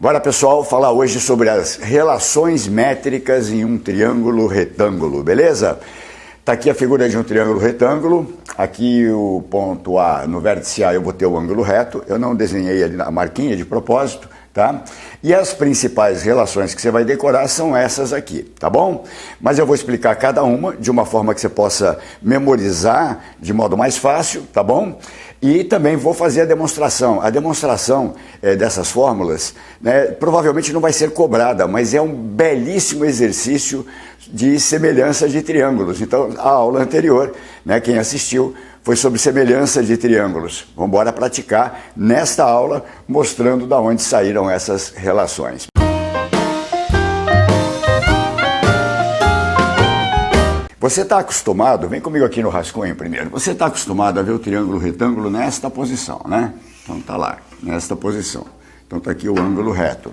Bora, pessoal, falar hoje sobre as relações métricas em um triângulo retângulo, beleza? Tá aqui a figura de um triângulo retângulo, aqui o ponto A, no vértice A eu botei o ângulo reto, eu não desenhei ali na marquinha de propósito, tá? E as principais relações que você vai decorar são essas aqui, tá bom? Mas eu vou explicar cada uma de uma forma que você possa memorizar de modo mais fácil, tá bom? E também vou fazer a demonstração. A demonstração dessas fórmulas, né, provavelmente não vai ser cobrada, mas é um belíssimo exercício de semelhança de triângulos. Então, a aula anterior, né, quem assistiu, foi sobre semelhança de triângulos. Vamos embora praticar nesta aula, mostrando de onde saíram essas relações. Você está acostumado, vem comigo aqui no rascunho primeiro, você está acostumado a ver o triângulo retângulo nesta posição, né? Então tá lá, nesta posição. Então tá aqui o ângulo reto.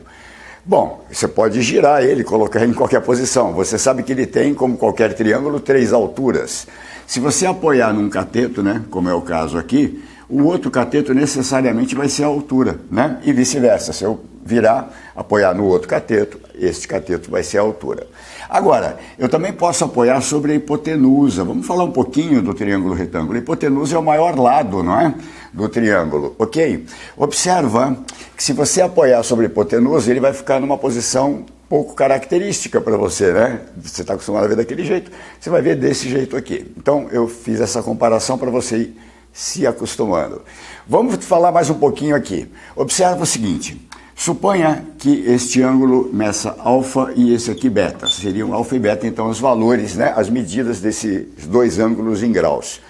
Bom, você pode girar ele, colocar ele em qualquer posição. Você sabe que ele tem, como qualquer triângulo, 3 alturas. Se você apoiar num cateto, né, como é o caso aqui, o outro cateto necessariamente vai ser a altura, né? E vice-versa. Se eu virar, apoiar no outro cateto, este cateto vai ser a altura. Agora, eu também posso apoiar sobre a hipotenusa. Vamos falar um pouquinho do triângulo retângulo. A hipotenusa é o maior lado, não é? Do triângulo, ok? Observa que se você apoiar sobre a hipotenusa, ele vai ficar numa posição pouco característica para você, né? Você está acostumado a ver daquele jeito, você vai ver desse jeito aqui. Então, eu fiz essa comparação para você ir se acostumando. Vamos falar mais um pouquinho aqui. Observa o seguinte. Suponha que este ângulo meça alfa e esse aqui beta. Seriam alfa e beta, então, os valores, né, as medidas desses dois ângulos em graus.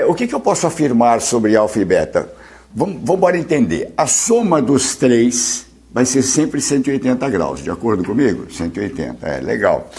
O que eu posso afirmar sobre alfa e beta? Vamos embora entender. A soma dos três vai ser sempre 180 graus, de acordo comigo? 180, legal.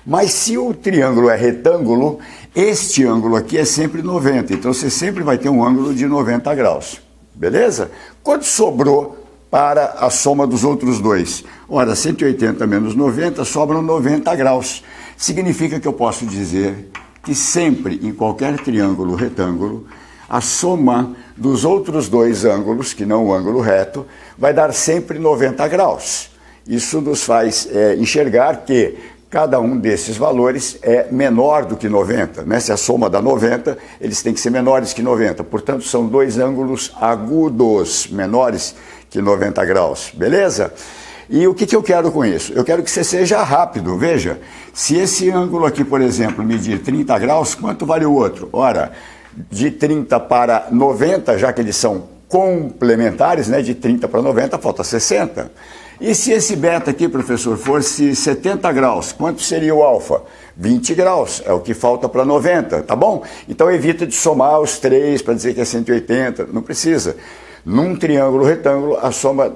Mas se o triângulo é retângulo, este ângulo aqui é sempre 90. Então, você sempre vai ter um ângulo de 90 graus. Beleza? Quanto sobrou para a soma dos outros dois? Ora, 180 menos 90 sobram 90 graus. Significa que eu posso dizer que sempre, em qualquer triângulo retângulo, a soma dos outros dois ângulos, que não o ângulo reto, vai dar sempre 90 graus. Isso nos faz enxergar que cada um desses valores é menor do que 90, né? Se a soma dá 90, eles têm que ser menores que 90. Portanto, são dois ângulos agudos, menores que 90 graus, beleza? E o que eu quero com isso? Eu quero que você seja rápido. Veja, se esse ângulo aqui, por exemplo, medir 30 graus, quanto vale o outro? Ora, de 30 para 90, já que eles são complementares, né? De 30 para 90, falta 60. E se esse beta aqui, professor, fosse 70 graus, quanto seria o alfa? 20 graus, é o que falta para 90, tá bom? Então evita de somar os três para dizer que é 180, não precisa. Num triângulo retângulo, a soma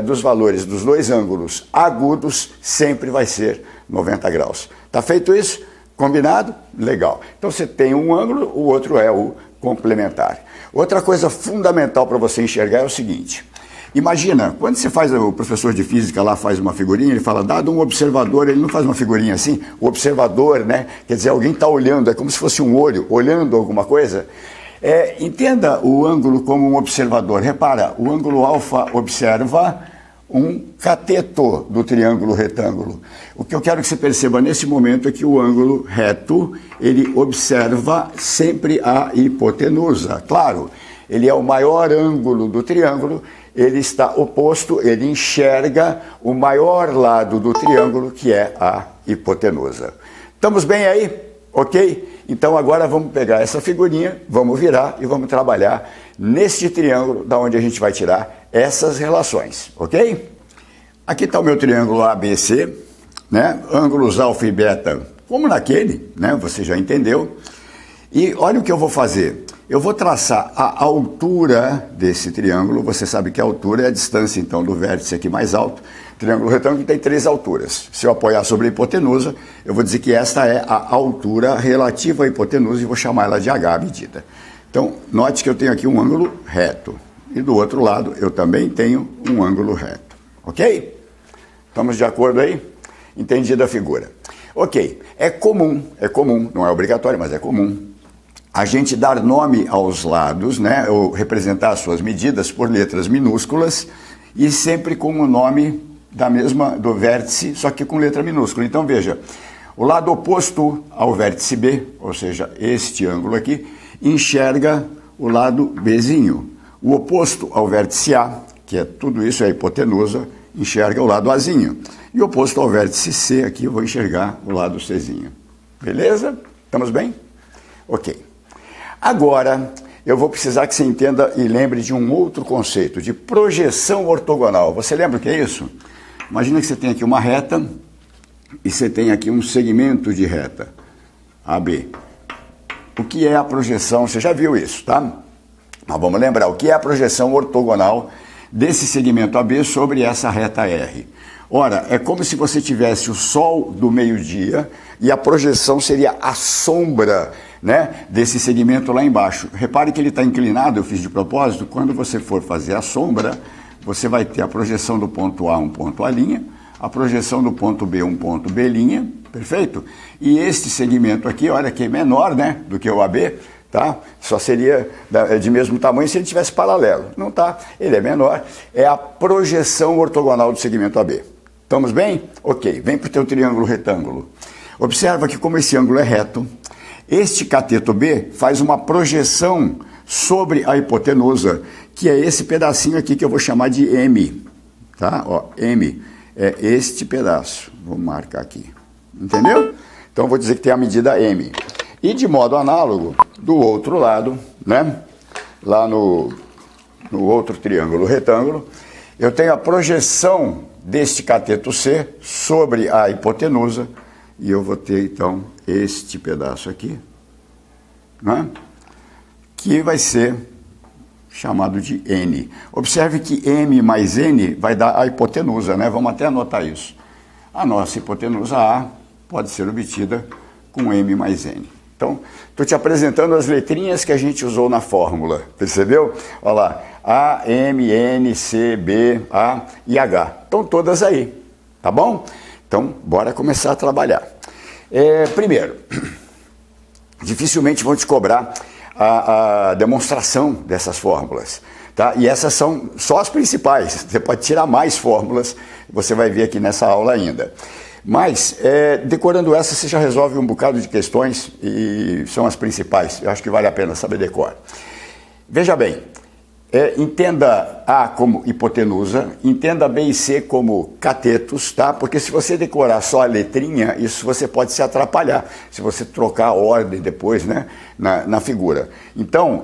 dos valores dos dois ângulos agudos sempre vai ser 90 graus. Tá feito isso? Combinado? Legal. Então você tem um ângulo, o outro é o complementar. Outra coisa fundamental para você enxergar é o seguinte. Imagina, quando você faz, o professor de física lá faz uma figurinha, ele fala, dado um observador, ele não faz uma figurinha assim, o observador, né? Quer dizer, alguém está olhando, é como se fosse um olho, olhando alguma coisa. Entenda o ângulo como um observador. Repara, o ângulo alfa observa um cateto do triângulo retângulo. O que eu quero que você perceba nesse momento é que o ângulo reto, ele observa sempre a hipotenusa. Claro, ele é o maior ângulo do triângulo, ele está oposto, ele enxerga o maior lado do triângulo, que é a hipotenusa. Estamos bem aí? Ok? Então agora vamos pegar essa figurinha, vamos virar e vamos trabalhar neste triângulo, da onde a gente vai tirar essas relações, ok? Aqui está o meu triângulo ABC, né? Ângulos alfa e beta, como naquele, né? Você já entendeu. E olha o que eu vou fazer. Eu vou traçar a altura desse triângulo. Você sabe que a altura é a distância, então, do vértice aqui mais alto. Triângulo retângulo tem 3 alturas. Se eu apoiar sobre a hipotenusa, eu vou dizer que esta é a altura relativa à hipotenusa e vou chamar ela de H medida. Então, note que eu tenho aqui um ângulo reto. E do outro lado, eu também tenho um ângulo reto. Ok? Estamos de acordo aí? Entendida a figura. Ok. É comum, não é obrigatório, mas é comum a gente dar nome aos lados, né, ou representar as suas medidas por letras minúsculas e sempre com o nome do vértice, só que com letra minúscula. Então veja, o lado oposto ao vértice B, ou seja, este ângulo aqui, enxerga o lado Bzinho. O oposto ao vértice A, que é tudo isso, é a hipotenusa, enxerga o lado Azinho. E o oposto ao vértice C, aqui eu vou enxergar o lado Czinho. Beleza? Estamos bem? Ok. Agora, eu vou precisar que você entenda e lembre de um outro conceito, de projeção ortogonal. Você lembra o que é isso? Imagina que você tem aqui uma reta e você tem aqui um segmento de reta, AB. O que é a projeção? Você já viu isso, tá? Mas vamos lembrar, o que é a projeção ortogonal desse segmento AB sobre essa reta R? Ora, é como se você tivesse o sol do meio-dia e a projeção seria a sombra, né, desse segmento lá embaixo. Repare que ele está inclinado, eu fiz de propósito. Quando você for fazer a sombra, você vai ter a projeção do ponto A, um ponto A', a projeção do ponto B, um ponto B', perfeito? E este segmento aqui, olha que é menor, né, do que o AB, tá? Só seria de mesmo tamanho se ele tivesse paralelo. Não tá, ele é menor. É a projeção ortogonal do segmento AB. Estamos bem? Ok, vem para o teu triângulo retângulo. Observa que como esse ângulo é reto, este cateto B faz uma projeção sobre a hipotenusa, que é esse pedacinho aqui que eu vou chamar de M. Tá? Ó, M é este pedaço. Vou marcar aqui. Entendeu? Então eu vou dizer que tem a medida M. E de modo análogo, do outro lado, né? Lá no outro triângulo retângulo, eu tenho a projeção deste cateto C sobre a hipotenusa, e eu vou ter então este pedaço aqui, né? Que vai ser chamado de N. Observe que M mais N vai dar a hipotenusa, né? Vamos até anotar isso. A nossa hipotenusa A pode ser obtida com M mais N. Então, estou te apresentando as letrinhas que a gente usou na fórmula, percebeu? Olha lá, A, M, N, C, B, A e H. Estão todas aí, tá bom? Então, bora começar a trabalhar. Primeiro, dificilmente vão te cobrar a demonstração dessas fórmulas, tá? E essas são só as principais. Você pode tirar mais fórmulas, você vai ver aqui nessa aula ainda. Mas, decorando essa, você já resolve um bocado de questões e são as principais. Eu acho que vale a pena saber decorar. Veja bem, entenda A como hipotenusa, entenda B e C como catetos, tá? Porque se você decorar só a letrinha, isso você pode se atrapalhar, se você trocar a ordem depois, né, na figura. Então,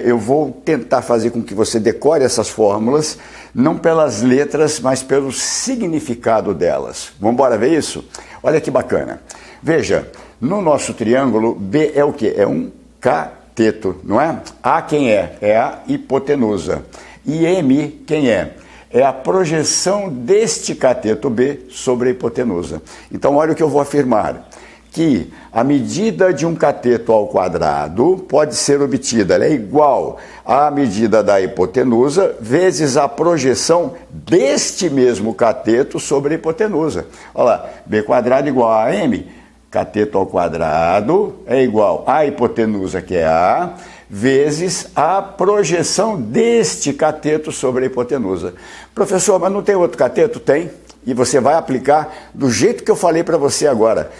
eu vou tentar fazer com que você decore essas fórmulas, não pelas letras, mas pelo significado delas. Vamos embora ver isso? Olha que bacana. Veja, no nosso triângulo, B é o quê? É um cateto, não é? A quem é? É a hipotenusa. E M quem é? É a projeção deste cateto B sobre a hipotenusa. Então, olha o que eu vou afirmar. Que a medida de um cateto ao quadrado pode ser obtida, ela é igual à medida da hipotenusa vezes a projeção deste mesmo cateto sobre a hipotenusa. Olha lá, B quadrado igual a M, cateto ao quadrado é igual à hipotenusa, que é A, vezes a projeção deste cateto sobre a hipotenusa. Professor, mas não tem outro cateto? Tem. E você vai aplicar do jeito que eu falei para você agora.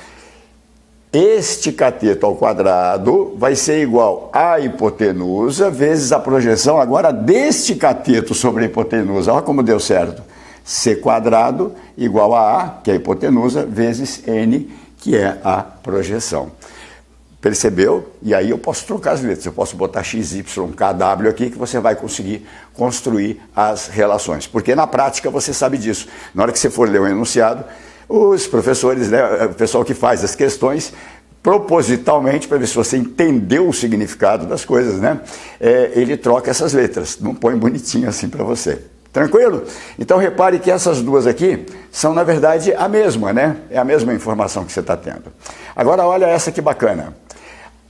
Este cateto ao quadrado vai ser igual à hipotenusa vezes a projeção agora deste cateto sobre a hipotenusa. Olha como deu certo. C quadrado igual a A, que é a hipotenusa, vezes N, que é a projeção. Percebeu? E aí eu posso trocar as letras. Eu posso botar x, y, k, w aqui que você vai conseguir construir as relações. Porque na prática você sabe disso. Na hora que você for ler o enunciado, os professores, né, o pessoal que faz as questões, propositalmente, para ver se você entendeu o significado das coisas, né, ele troca essas letras, não põe bonitinho assim para você. Tranquilo? Então repare que essas duas aqui são, na verdade, a mesma, né? É a mesma informação que você está tendo. Agora olha essa que bacana.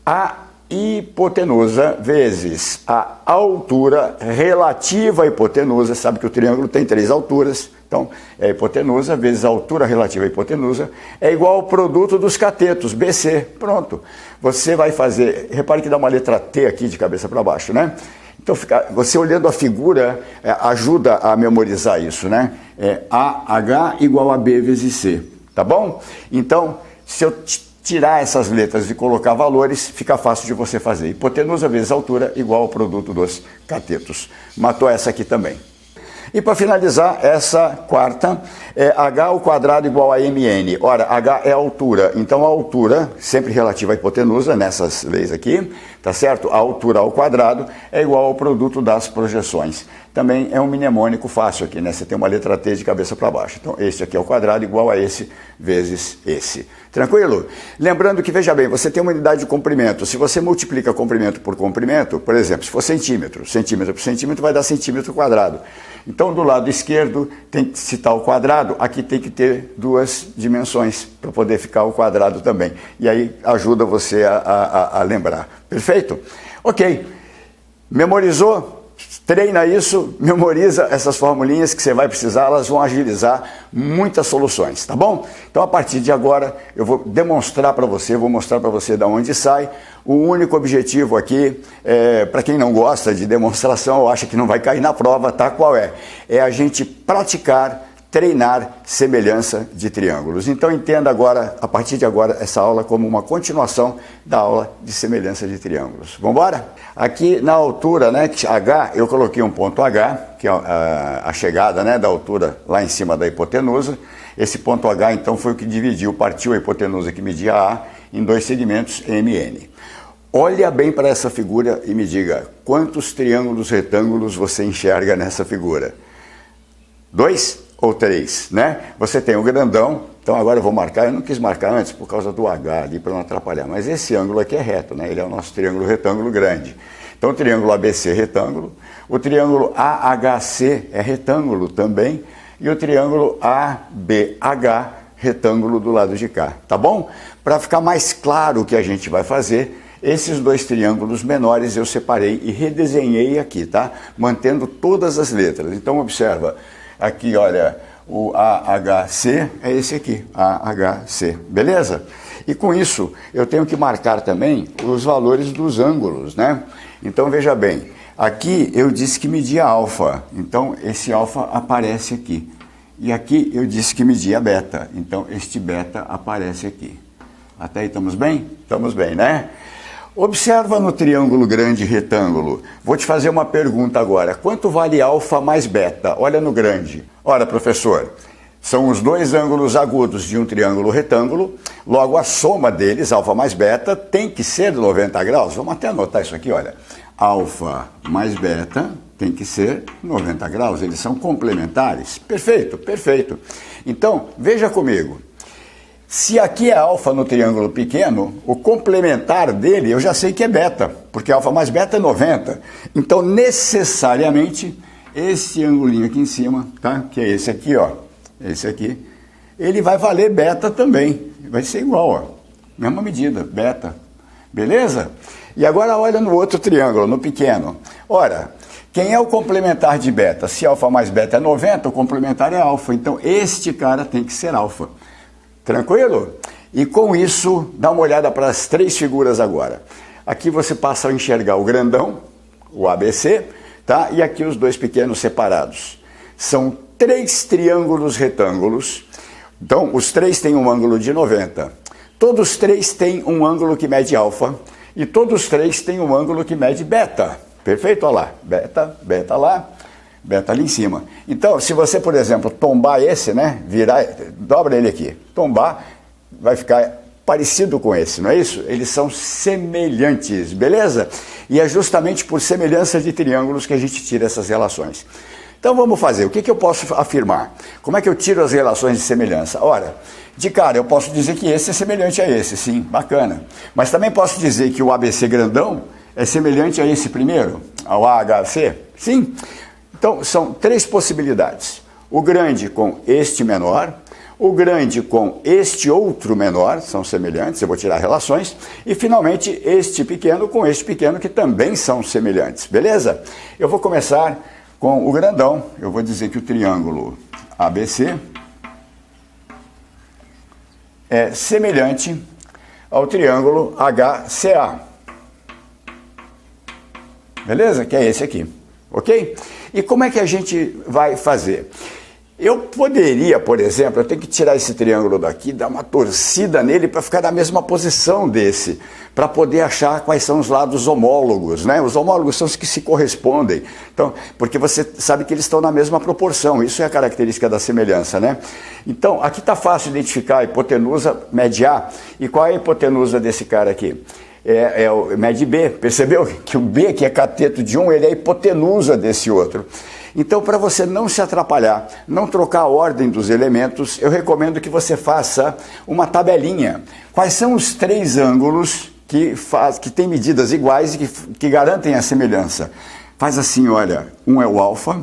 A hipotenusa vezes a altura relativa à hipotenusa, sabe que o triângulo tem 3 alturas, então é a hipotenusa vezes a altura relativa à hipotenusa, é igual ao produto dos catetos, BC, pronto. Você vai fazer, repare que dá uma letra T aqui de cabeça para baixo, né? Então, você olhando a figura ajuda a memorizar isso, né? AH igual a B vezes C, tá bom? Então, se eu tirar essas letras e colocar valores, fica fácil de você fazer. Hipotenusa vezes altura igual ao produto dos catetos. Matou essa aqui também. E para finalizar, essa quarta é h ao quadrado igual a mn. Ora, h é a altura, então a altura, sempre relativa à hipotenusa, nessas leis aqui, tá certo? A altura ao quadrado é igual ao produto das projeções. Também é um mnemônico fácil aqui, né? Você tem uma letra T de cabeça para baixo. Então, este aqui ao quadrado igual a esse vezes esse. Tranquilo? Lembrando que, veja bem, você tem uma unidade de comprimento. Se você multiplica comprimento, por exemplo, se for centímetro por centímetro vai dar centímetro quadrado. Então, do lado esquerdo, tem que citar o quadrado, aqui tem que ter duas dimensões para poder ficar o quadrado também. E aí ajuda você a lembrar. Perfeito? Ok. Memorizou? Treina isso, memoriza essas formulinhas que você vai precisar, elas vão agilizar muitas soluções, tá bom? Então, a partir de agora, eu vou demonstrar para você, vou mostrar para você de onde sai. O único objetivo aqui, para quem não gosta de demonstração ou acha que não vai cair na prova, tá? Qual é? É a gente praticar, treinar semelhança de triângulos. Então entenda agora, a partir de agora, essa aula como uma continuação da aula de semelhança de triângulos. Vamos embora? Aqui na altura, né, H, eu coloquei um ponto H, que é a chegada, né, da altura lá em cima da hipotenusa. Esse ponto H, então, foi o que partiu a hipotenusa que media A em dois segmentos MN. Olha bem para essa figura e me diga, quantos triângulos retângulos você enxerga nessa figura? 2 ou 3, né? Você tem o grandão, então agora eu vou marcar, eu não quis marcar antes por causa do H ali para não atrapalhar, mas esse ângulo aqui é reto, né? Ele é o nosso triângulo retângulo grande. Então o triângulo ABC é retângulo, o triângulo AHC é retângulo também e o triângulo ABH retângulo do lado de cá, tá bom? Para ficar mais claro o que a gente vai fazer, esses dois triângulos menores eu separei e redesenhei aqui, tá? Mantendo todas as letras. Então observa, aqui, olha, o AHC é esse aqui, AHC, beleza? E com isso, eu tenho que marcar também os valores dos ângulos, né? Então, veja bem, aqui eu disse que media alfa, então esse alfa aparece aqui. E aqui eu disse que media beta, então este beta aparece aqui. Até aí estamos bem? Estamos bem, né? Observa no triângulo grande retângulo. Vou te fazer uma pergunta agora. Quanto vale alfa mais beta? Olha no grande. Ora, professor, são os dois ângulos agudos de um triângulo retângulo. Logo, a soma deles, alfa mais beta, tem que ser de 90 graus. Vamos até anotar isso aqui, olha. Alfa mais beta tem que ser 90 graus. Eles são complementares. Perfeito, perfeito. Então, veja comigo. Se aqui é alfa no triângulo pequeno, o complementar dele eu já sei que é beta, porque alfa mais beta é 90. Então, necessariamente, esse angulinho aqui em cima, tá? Que é esse aqui, ó, esse aqui, ele vai valer beta também. Vai ser igual, ó, mesma medida, beta. Beleza? E agora olha no outro triângulo, no pequeno. Ora, quem é o complementar de beta? Se alfa mais beta é 90, o complementar é alfa. Então, este cara tem que ser alfa. Tranquilo? E com isso, dá uma olhada para as três figuras agora. Aqui você passa a enxergar o grandão, o ABC, tá? E aqui os dois pequenos separados. São três triângulos retângulos. Então, os três têm um ângulo de 90. Todos os três têm um ângulo que mede alfa. E todos os três têm um ângulo que mede beta. Perfeito? Olha lá. Beta, beta lá. Beta ali em cima. Então, se você, por exemplo, tombar esse, né, virar, dobra ele aqui, tombar, vai ficar parecido com esse, não é isso? Eles são semelhantes, beleza? E é justamente por semelhança de triângulos que a gente tira essas relações. Então, vamos fazer. O que eu posso afirmar? Como é que eu tiro as relações de semelhança? Ora, de cara, eu posso dizer que esse é semelhante a esse, sim, bacana. Mas também posso dizer que o ABC grandão é semelhante a esse primeiro, ao AHC, sim? Então, são três possibilidades. O grande com este menor, o grande com este outro menor, são semelhantes, eu vou tirar relações, e finalmente este pequeno com este pequeno, que também são semelhantes, beleza? Eu vou começar com o grandão, eu vou dizer que o triângulo ABC é semelhante ao triângulo HCA. beleza? Que é esse aqui, ok? E como é que a gente vai fazer? Eu poderia, por exemplo, eu tenho que tirar esse triângulo daqui, dar uma torcida nele para ficar na mesma posição desse, para poder achar quais são os lados homólogos, né? Os homólogos são os que se correspondem, então, porque você sabe que eles estão na mesma proporção, isso é a característica da semelhança, né? Então, aqui está fácil identificar a hipotenusa média A, e qual é a hipotenusa desse cara aqui? É o média B, percebeu? Que o B, que é cateto de um, ele é a hipotenusa desse outro. Então, para você não se atrapalhar, não trocar a ordem dos elementos, eu recomendo que você faça uma tabelinha. Quais são os 3 ângulos que têm medidas iguais e que garantem a semelhança? Faz assim, olha, um é o alfa,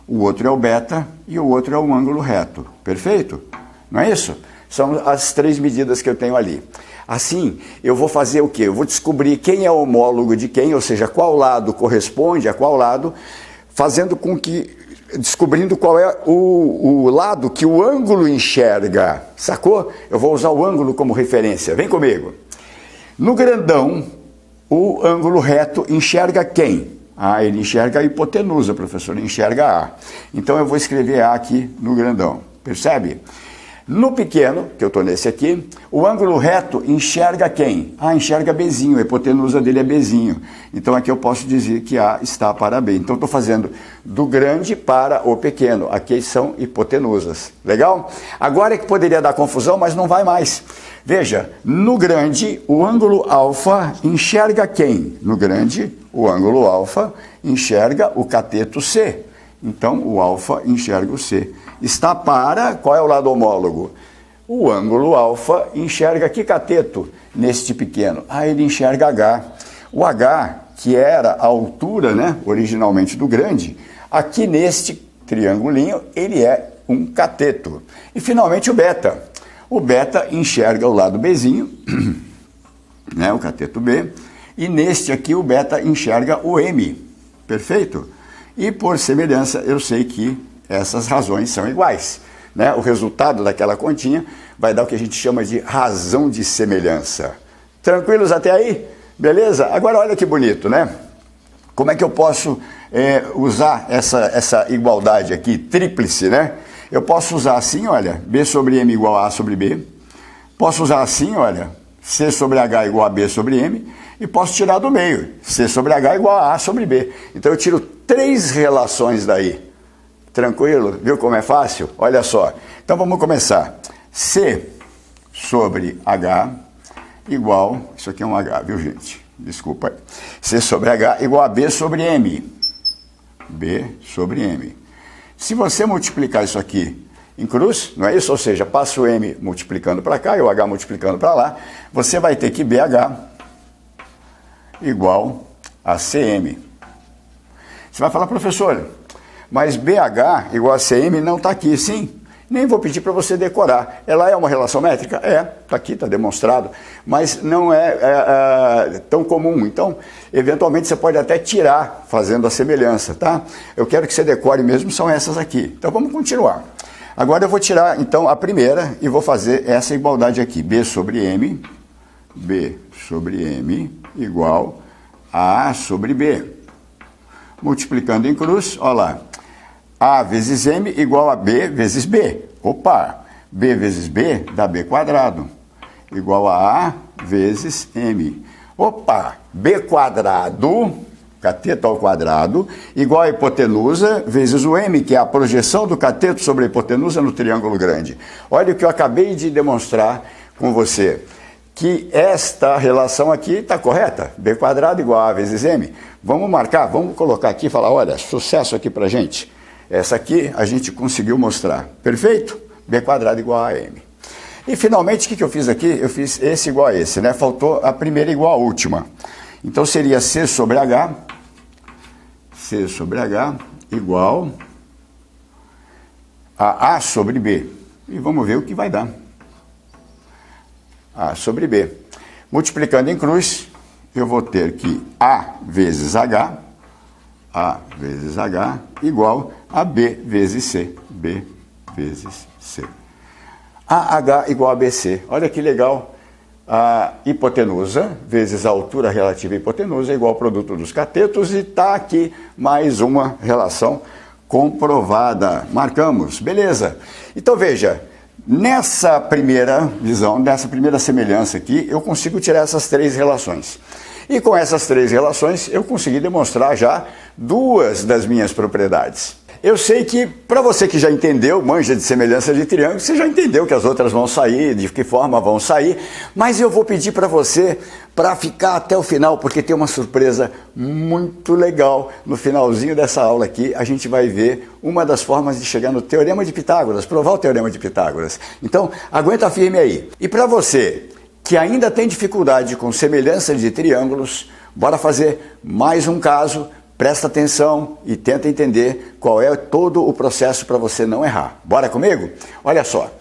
o outro é o beta e o outro é o ângulo reto. Perfeito? Não é isso? São as 3 medidas que eu tenho ali. Assim, eu vou fazer o quê? Eu vou descobrir quem é o homólogo de quem, ou seja, qual lado corresponde a qual lado, fazendo com que, descobrindo qual é o lado que o ângulo enxerga, sacou? Eu vou usar o ângulo como referência, vem comigo. No grandão, o ângulo reto enxerga quem? Ah, ele enxerga a hipotenusa, professor, ele enxerga A. Então eu vou escrever A aqui no grandão, percebe? No pequeno, que eu estou nesse aqui, o ângulo reto enxerga quem? Ah, enxerga Bzinho, a hipotenusa dele é Bzinho. Então aqui eu posso dizer que A está para B. Então estou fazendo do grande para o pequeno. Aqui são hipotenusas. Legal? Agora é que poderia dar confusão, mas não vai mais. Veja, no grande, o ângulo alfa enxerga quem? No grande, o ângulo alfa enxerga o cateto C. Então o alfa enxerga o C. Está para, qual é o lado homólogo? O ângulo alfa enxerga que cateto neste pequeno? Ah, ele enxerga H. O H, que era a altura, né, originalmente do grande, aqui neste triangulinho, ele é um cateto. E finalmente o beta. O beta enxerga o lado Bzinho, né, o cateto B, e neste aqui o beta enxerga o M. Perfeito? E por semelhança, eu sei que essas razões são iguais, né? O resultado daquela continha vai dar o que a gente chama de razão de semelhança. Tranquilos até aí? Beleza? Agora olha que bonito, né? Como é que eu posso usar essa igualdade aqui, tríplice, né? Eu posso usar assim, olha, B sobre M igual a A sobre B. Posso usar assim, olha, C sobre H igual a B sobre M. E posso tirar do meio, C sobre H igual a A sobre B. Então eu tiro 3 relações daí. Tranquilo? Viu como é fácil? Olha só. Então vamos começar. C sobre H igual... Isso aqui é um H, viu, gente? Desculpa aí. C sobre H igual a B sobre M. B sobre M. Se você multiplicar isso aqui em cruz, não é isso? Ou seja, passa o M multiplicando para cá e o H multiplicando para lá, você vai ter que BH igual a CM. Você vai falar, professor, mas BH igual a CM não está aqui, sim. Nem vou pedir para você decorar. Ela é uma relação métrica? É, está aqui, está demonstrado, mas não é tão comum. Então, eventualmente, você pode até tirar fazendo a semelhança, tá? Eu quero que você decore mesmo, são essas aqui. Então, vamos continuar. Agora eu vou tirar, então, a primeira e vou fazer essa igualdade aqui. B sobre M igual a A sobre B. Multiplicando em cruz, olha lá. A vezes M igual a B vezes B. Opa! B vezes B dá B quadrado. Igual a A vezes M. Opa! B quadrado, cateto ao quadrado, igual a hipotenusa vezes o M, que é a projeção do cateto sobre a hipotenusa no triângulo grande. Olha o que eu acabei de demonstrar com você. Que esta relação aqui está correta. B quadrado igual a A vezes M. Vamos marcar, vamos colocar aqui e falar, olha, sucesso aqui pra gente. Essa aqui a gente conseguiu mostrar. Perfeito? B quadrado igual a M. E finalmente, o que eu fiz aqui? Eu fiz esse igual a esse, né? Faltou a primeira igual à última. Então seria C sobre H igual a A sobre B. E vamos ver o que vai dar. A sobre B. Multiplicando em cruz, eu vou ter que A vezes H igual a B vezes C. B vezes C. AH igual a BC. Olha que legal. a hipotenusa vezes a altura relativa à hipotenusa é igual ao produto dos catetos, e está aqui mais uma relação comprovada. Marcamos, beleza. Então veja, nessa primeira visão, nessa primeira semelhança aqui, eu consigo tirar essas três relações. E com essas três relações eu consegui demonstrar já duas das minhas propriedades. Eu sei que, para você que já entendeu, manja de semelhança de triângulo, você já entendeu que as outras vão sair, de que forma vão sair, mas eu vou pedir para você para ficar até o final, porque tem uma surpresa muito legal. No finalzinho dessa aula aqui, a gente vai ver uma das formas de chegar no Teorema de Pitágoras, provar o Teorema de Pitágoras. Então, aguenta firme aí. E para você que ainda tem dificuldade com semelhança de triângulos, bora fazer mais um caso. Presta atenção e tenta entender qual é todo o processo para você não errar. Bora comigo? Olha só,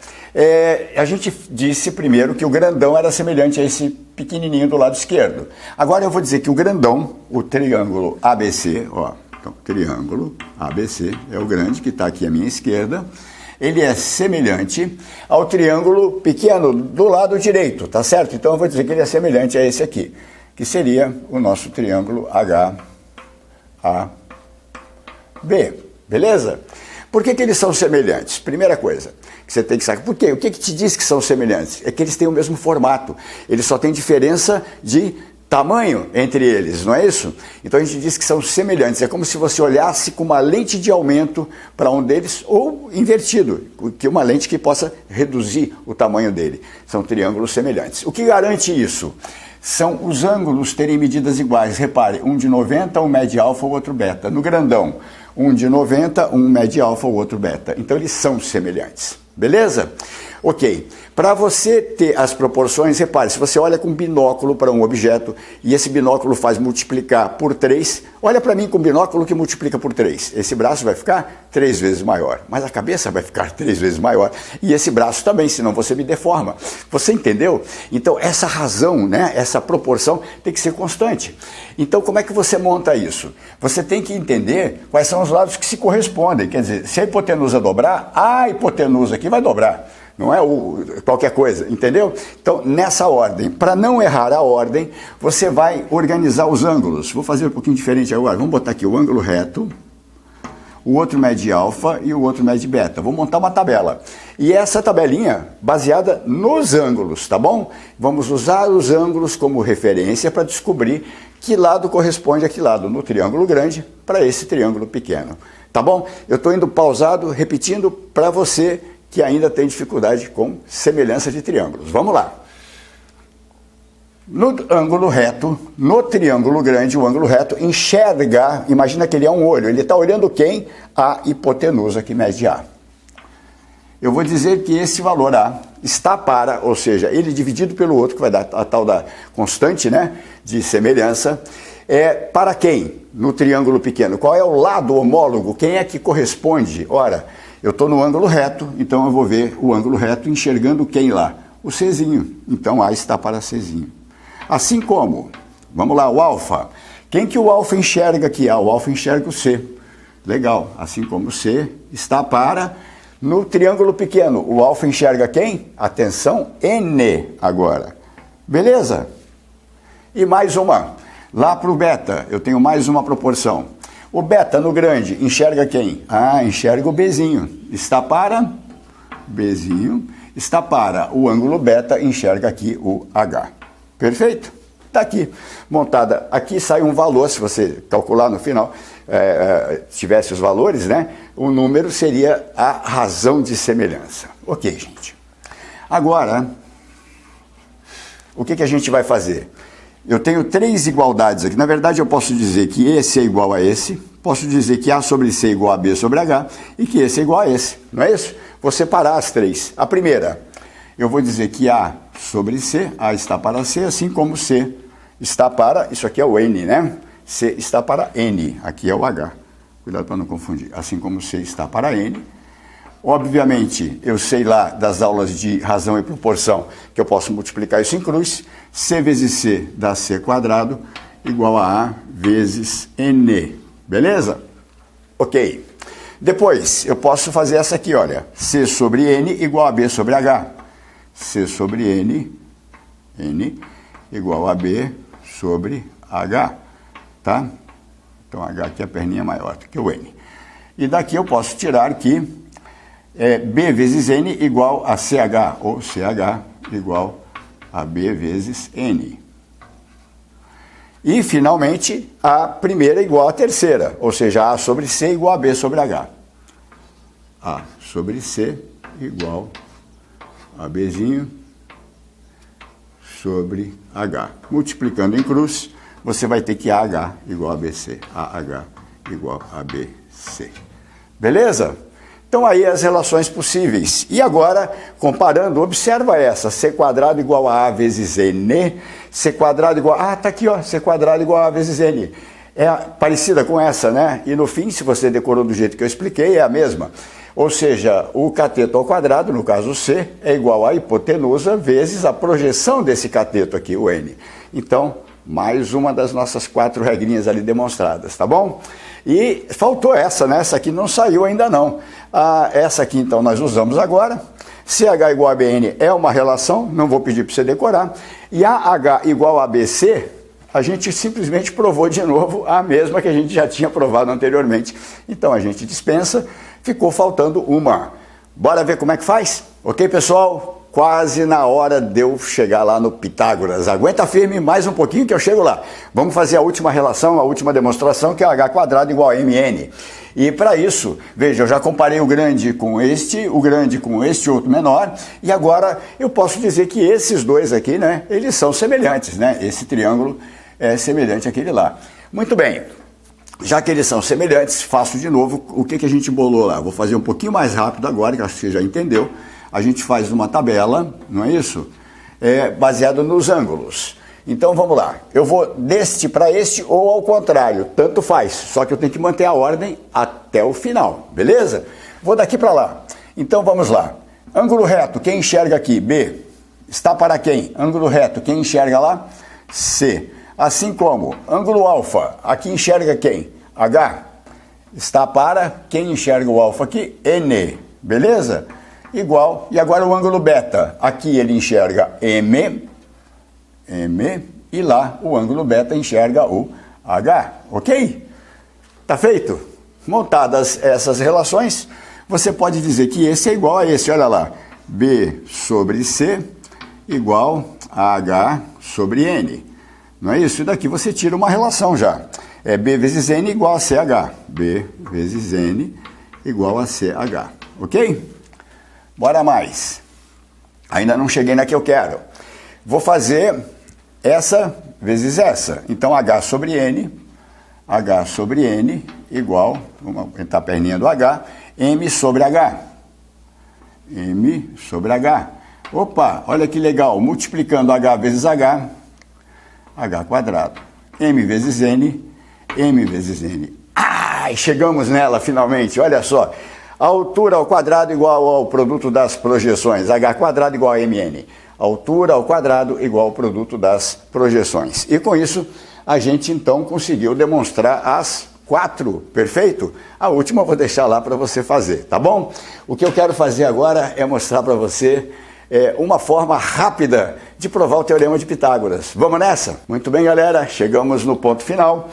a gente disse primeiro que o grandão era semelhante a esse pequenininho do lado esquerdo. Agora eu vou dizer que o grandão, o triângulo ABC, ó, então, triângulo ABC é o grande que está aqui à minha esquerda, ele é semelhante ao triângulo pequeno do lado direito, tá certo? Então eu vou dizer que ele é semelhante a esse aqui, que seria o nosso triângulo HAB, beleza? Por que eles são semelhantes? Primeira coisa que você tem que saber. Por quê? O que te diz que são semelhantes? É que eles têm o mesmo formato. Eles só têm diferença de tamanho entre eles, não é isso? Então a gente diz que são semelhantes. É como se você olhasse com uma lente de aumento para um deles, ou invertido, que uma lente que possa reduzir o tamanho dele. São triângulos semelhantes. O que garante isso? São os ângulos terem medidas iguais. Repare, um de 90, um mede alfa, o outro beta. No grandão, um de 90, um mede alfa, o outro beta. Então eles são semelhantes. Beleza? Ok. Para você ter as proporções, repare, se você olha com binóculo para um objeto e esse binóculo faz multiplicar por 3, olha para mim com binóculo que multiplica por 3. Esse braço vai ficar 3 vezes maior, mas a cabeça vai ficar 3 vezes maior. E esse braço também, senão você me deforma. Você entendeu? Então essa razão, né, essa proporção tem que ser constante. Então como é que você monta isso? Você tem que entender quais são os lados que se correspondem. Quer dizer, se a hipotenusa dobrar, a hipotenusa aqui vai dobrar. Não é qualquer coisa, entendeu? Então, nessa ordem, para não errar a ordem, você vai organizar os ângulos. Vou fazer um pouquinho diferente agora. Vamos botar aqui o ângulo reto, o outro mede alfa e o outro mede beta. Vou montar uma tabela. E essa tabelinha baseada nos ângulos, tá bom? Vamos usar os ângulos como referência para descobrir que lado corresponde a que lado, no triângulo grande para esse triângulo pequeno. Tá bom? Eu estou indo pausado, repetindo para você que ainda tem dificuldade com semelhança de triângulos. Vamos lá. No ângulo reto, no triângulo grande, o ângulo reto enxerga, imagina que ele é um olho, ele está olhando quem? A hipotenusa que mede A. Eu vou dizer que esse valor A está para, ou seja, ele dividido pelo outro, que vai dar a tal da constante, né, de semelhança, para quem? No triângulo pequeno. Qual é o lado homólogo? Quem é que corresponde? Ora, eu estou no ângulo reto, então eu vou ver o ângulo reto enxergando quem lá? O Czinho. Então A está para Czinho. Assim como, vamos lá, o alfa. Quem que o alfa enxerga aqui? O alfa enxerga o C. Legal. Assim como o C está para... No triângulo pequeno, o alfa enxerga quem? Atenção, N agora. Beleza? E mais uma. Lá para o beta, eu tenho mais uma proporção. O beta no grande enxerga quem? Enxerga o Bzinho. Está para Bzinho. Está para o ângulo beta, enxerga aqui o H. Perfeito? Está aqui. Montada. Aqui sai um valor, se você calcular no final, tivesse os valores, né? O número seria a razão de semelhança. Ok, gente. Agora, o que a gente vai fazer? Eu tenho três igualdades aqui. Na verdade, eu posso dizer que esse é igual a esse, posso dizer que A sobre C é igual a B sobre H e que esse é igual a esse, não é isso? Vou separar as três. A primeira, eu vou dizer que A sobre C, A está para C, assim como C está para, isso aqui é o N, né? C está para N, aqui é o H. Cuidado para não confundir. Assim como C está para N. Obviamente, eu sei lá das aulas de razão e proporção que eu posso multiplicar isso em cruz. C vezes C dá C quadrado igual a vezes N. Beleza? Ok. Depois, eu posso fazer essa aqui, olha. C sobre N igual a B sobre H. C sobre N N igual a B sobre H, tá? Então, H aqui é a perninha maior do que o N. E daqui eu posso tirar que B vezes N igual a CH, ou CH igual a B vezes N. E, finalmente, a primeira igual à terceira, ou seja, A sobre C igual a B sobre H. A sobre C igual a Bzinho sobre H. Multiplicando em cruz, você vai ter que AH igual a BC. AH igual a BC. Beleza? Então aí as relações possíveis. E agora, comparando, observa essa. C quadrado igual a A vezes N. C quadrado igual a... Ah, tá aqui, ó. C quadrado igual a A vezes N. É parecida com essa, né? E no fim, se você decorou do jeito que eu expliquei, é a mesma. Ou seja, o cateto ao quadrado, no caso C, é igual à hipotenusa vezes a projeção desse cateto aqui, o N. Então, mais uma das nossas 4 regrinhas ali demonstradas, tá bom? E faltou essa, né? Essa aqui não saiu ainda não. Essa aqui, então, nós usamos agora. CH igual a BN é uma relação, não vou pedir para você decorar. E AH igual a BC, a gente simplesmente provou de novo a mesma que a gente já tinha provado anteriormente. Então, a gente dispensa, ficou faltando uma. Bora ver como é que faz? Ok, pessoal? Quase na hora de eu chegar lá no Pitágoras. Aguenta firme mais um pouquinho que eu chego lá. Vamos fazer a última relação, a última demonstração, que é H quadrado igual a MN. E para isso, veja, eu já comparei o grande com este outro menor, e agora eu posso dizer que esses dois aqui, né, eles são semelhantes, né? Esse triângulo é semelhante àquele lá. Muito bem. Já que eles são semelhantes, faço de novo o que a gente bolou lá. Vou fazer um pouquinho mais rápido agora, que acho que você já entendeu. A gente faz uma tabela, não é isso? Baseado nos ângulos. Então vamos lá. Eu vou deste para este ou ao contrário, tanto faz. Só que eu tenho que manter a ordem até o final, beleza? Vou daqui para lá. Então vamos lá. Ângulo reto, quem enxerga aqui? B. Está para quem? Ângulo reto, quem enxerga lá? C. Assim como ângulo alfa, aqui enxerga quem? H. Está para quem enxerga o alfa aqui? N. Beleza? Igual, e agora o ângulo beta, aqui ele enxerga M, e lá o ângulo beta enxerga o H, ok? Tá feito? Montadas essas relações, você pode dizer que esse é igual a esse, olha lá, B sobre C igual a H sobre N, não é isso? E daqui você tira uma relação já, B vezes N igual a CH, B vezes N igual a CH, ok? Bora mais. Ainda não cheguei na que eu quero. Vou fazer essa vezes essa. Então, H sobre N igual, vamos aumentar a perninha do H, M sobre H. M sobre H. Opa, olha que legal. Multiplicando H vezes H, H quadrado. M vezes N. Ai, chegamos nela finalmente, olha só. A altura ao quadrado igual ao produto das projeções, H quadrado igual a MN. Altura ao quadrado igual ao produto das projeções. E com isso, a gente então conseguiu demonstrar as 4, perfeito? A última eu vou deixar lá para você fazer, tá bom? O que eu quero fazer agora é mostrar para você uma forma rápida de provar o Teorema de Pitágoras. Vamos nessa? Muito bem, galera, chegamos no ponto final.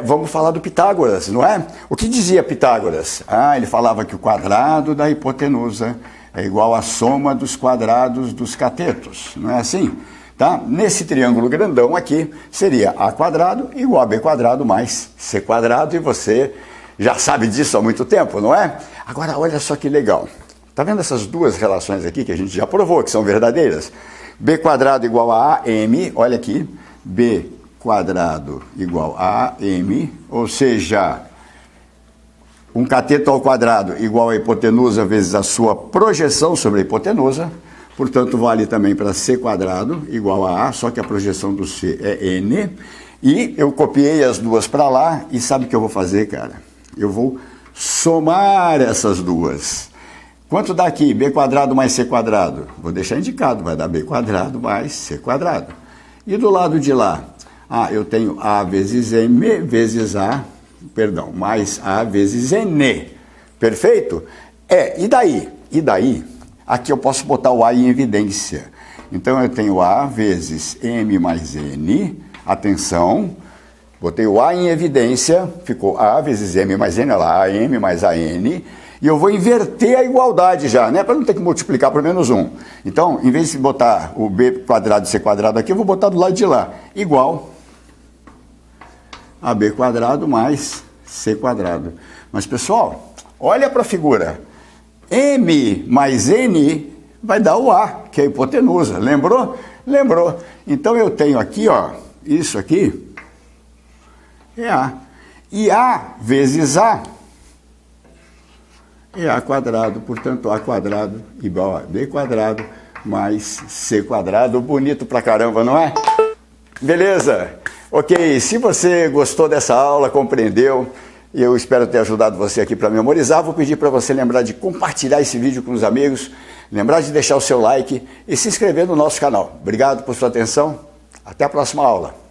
Vamos falar do Pitágoras, não é? O que dizia Pitágoras? Ele falava que o quadrado da hipotenusa é igual à soma dos quadrados dos catetos, não é assim? Tá? Nesse triângulo grandão aqui, seria A quadrado igual a B quadrado mais C quadrado, e você já sabe disso há muito tempo, não é? Agora, olha só que legal. Tá vendo essas duas relações aqui que a gente já provou, que são verdadeiras? B quadrado igual a AM, olha aqui, B quadrado igual a AM, ou seja, um cateto ao quadrado igual a hipotenusa vezes a sua projeção sobre a hipotenusa, portanto vale também para C quadrado igual a só que a projeção do C é N, e eu copiei as duas para lá, e sabe o que eu vou fazer, cara? Eu vou somar essas duas. Quanto dá aqui? B quadrado mais C quadrado? Vou deixar indicado, vai dar B quadrado mais C quadrado. E do lado de lá? Eu tenho A vezes M vezes mais A vezes N. Perfeito? E daí? Aqui eu posso botar o A em evidência. Então eu tenho A vezes M mais N, atenção, botei o A em evidência, ficou A vezes M mais N, olha lá, AM mais AN, e eu vou inverter a igualdade já, né? Para não ter que multiplicar por menos 1. Então, em vez de botar o B quadrado e C quadrado aqui, eu vou botar do lado de lá, igual a B quadrado mais C quadrado. Mas, pessoal, olha para a figura. M mais N vai dar o A, que é a hipotenusa. Lembrou? Lembrou. Então, eu tenho aqui, ó, isso aqui é A. E A vezes A é A quadrado. Portanto, A quadrado igual a B quadrado mais C quadrado. Bonito pra caramba, não é? Beleza? Ok, se você gostou dessa aula, compreendeu, eu espero ter ajudado você aqui para memorizar, vou pedir para você lembrar de compartilhar esse vídeo com os amigos, lembrar de deixar o seu like e se inscrever no nosso canal. Obrigado por sua atenção, até a próxima aula.